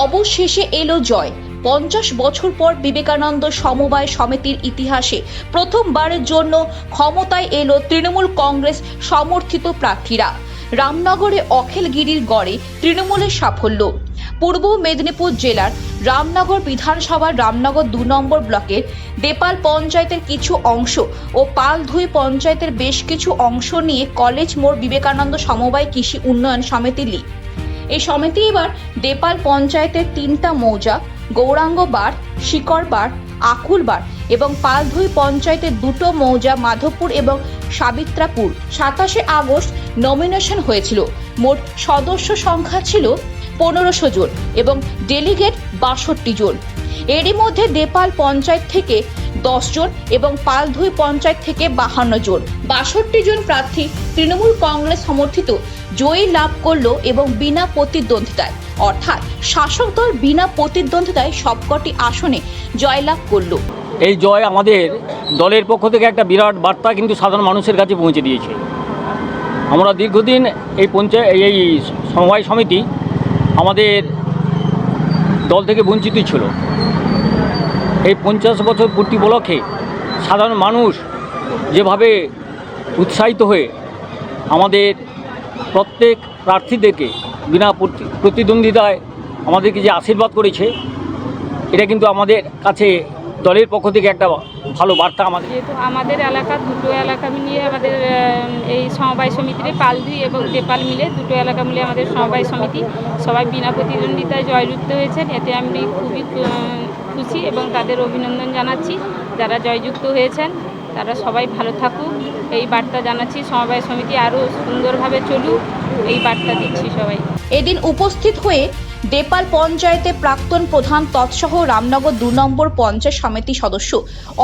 অবশেষে এলো জয়। 50 বছর পর বিবেকানন্দ সমবায় সমিতির ইতিহাসে প্রথমবারের জন্য ক্ষমতায় এলো তৃণমূল কংগ্রেস সমর্থিত প্রার্থীরা। রামনগরে অখিলগিরির গড়ে তৃণমূলের সাফল্য। পূর্ব মেদিনীপুর জেলার রামনগর বিধানসভার রামনগর 2 নম্বর ব্লকের দেপাল পঞ্চায়েতের কিছু অংশ ও পালধুই পঞ্চায়েতের বেশ কিছু অংশ নিয়ে কলেজ মোড় বিবেকানন্দ সমবায় কৃষি উন্নয়ন সমিতি লি। এই সমিতি এবার দেপাল পঞ্চায়েতের 3টা মৌজা গৌরাঙ্গবার, শিকরবার, আকুলবার এবং পালধুই পঞ্চায়েতের 2টো মৌজা মাধবপুর এবং সাবিত্রাপুর 27 আগস্ট নমিনেশন হয়েছিল। মোট সদস্য সংখ্যা ছিল 1500 জন এবং ডেলিগেট 62 জন। এরই মধ্যে দেপাল পঞ্চায়েত থেকে 10 জন এবং পালধুই পঞ্চায়েত থেকে 52 জন। 62 জন প্রার্থী তৃণমূল কংগ্রেস সমর্থিত জয়ী লাভ করলো এবং বিনা প্রতিদ্বন্দ্বিতায়, অর্থাৎ শাসক দল বিনা প্রতিদ্বন্দ্বিতায় সবকটি আসনে জয়লাভ করলো। এই জয় আমাদের দলের পক্ষ থেকে একটা বিরাট বার্তা কিন্তু সাধারণ মানুষের কাছে পৌঁছে দিয়েছে। আমরা দীর্ঘদিন এই সমবায় সমিতি আমাদের দল থেকে বঞ্চিত ছিল। এই 50 বছর পূর্তি উপলক্ষে সাধারণ মানুষ যেভাবে উৎসাহিত হয়ে আমাদের প্রত্যেক প্রার্থীদেরকে বিনা প্রতিদ্বন্দ্বিতায় আমাদেরকে যে আশীর্বাদ করেছে, এটা কিন্তু আমাদের কাছে দলের পক্ষ থেকে একটা ভালো বার্তা। যেহেতু আমাদের এলাকা 2টো এলাকা মিলিয়ে আমাদের এই সমবায় সমিতিতে পালধুই এবং দেপাল মিলে 2টো এলাকা মিলে আমাদের সমবায় সমিতি সবাই বিনা প্রতিদ্বন্দ্বিতায় জয়যুক্ত হয়েছেন। এতে আমি খুবই খুশি এবং তাদের অভিনন্দন জানাচ্ছি। যারা জয়যুক্ত হয়েছেন তারা সবাই ভালো থাকুক এই বার্তা জানাচ্ছি। সমবায় সমিতি আরও সুন্দরভাবে চলুক এই বার্তা দিচ্ছি সবাই। এদিন উপস্থিত হয়ে দেপাল পঞ্চায়েতে প্রাক্তন প্রধান তৎসহ রামনগর 2 নম্বর পঞ্চায়েত সমিতি সদস্য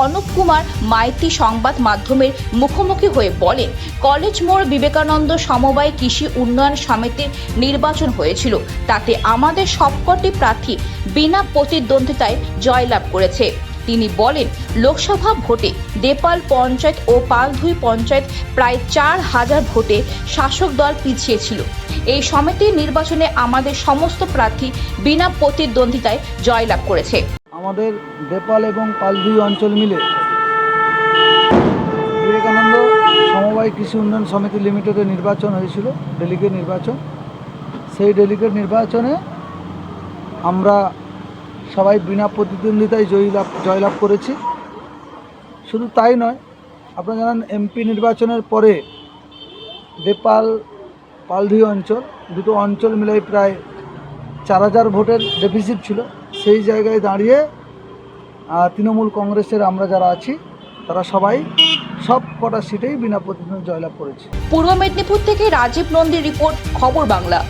অনুপ কুমার মাইতি সংবাদ মাধ্যমের মুখোমুখি হয়ে বলেন, কলেজ মোড় বিবেকানন্দ সমবায় কৃষি উন্নয়ন সমিতির নির্বাচন হয়েছিল, তাতে আমাদের সবকটি প্রার্থী বিনা প্রতিদ্বন্দ্বিতায় জয়লাভ করেছে। তিনি বলেন, লোকসভা ভোটে দেপাল পঞ্চায়েত ও পালধুই পঞ্চায়েত প্রায় 4000 ভোটে শাসক দল পিছিয়ে ছিল। এই সমিতির নির্বাচনে আমাদের সমস্ত প্রার্থী বিনা প্রতিদ্বন্দ্বিতায় জয়লাভ করেছে। আমাদের দেপাল এবং পালধুই অঞ্চল মিলে বিবেকানন্দ সমবায় কৃষি উন্নয়ন সমিতি লিমিটেডের নির্বাচন হয়েছিল, ডেলিগেট নির্বাচন। সেই ডেলিগেট নির্বাচনে আমরা সবাই বিনা প্রতিদ্বন্দ্বিতায় জয়লাভ করেছি। শুধু তাই নয়, আপনারা জানেন এমপি নির্বাচনের পরে দেপাল পালধুই অঞ্চল 2টো অঞ্চল মিলে প্রায় 4000 ভোটের ডেফিসিট ছিল। সেই জায়গায় দাঁড়িয়ে তৃণমূল কংগ্রেসের আমরা যারা আছি তারা সবাই সব কটা সিটেই বিনা প্রতিদ্বন্দ্বিতায় জয়লাভ করেছে। পূর্ব মেদিনীপুর থেকে রাজীব নন্দীর রিপোর্ট, খবর বাংলা।